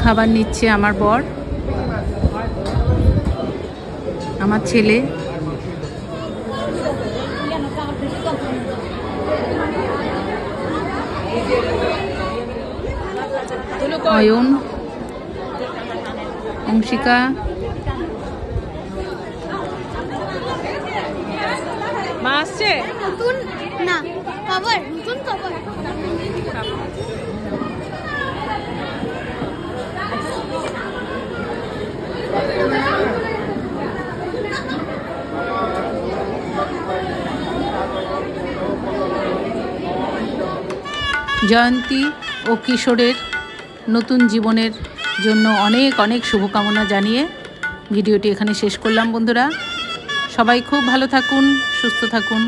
খাবার নিচ্ছে আমার বর, আমার ছেলে, অয়ন, অংশিকা, মা আসছে নতুন না কভার, নতুন কভার। জয়ন্তী ও কিশোরের নতুন জীবনের জন্য অনেক অনেক শুভকামনা জানিয়ে ভিডিওটি এখানে শেষ করলাম বন্ধুরা। সবাই খুব ভালো থাকুন, সুস্থ থাকুন।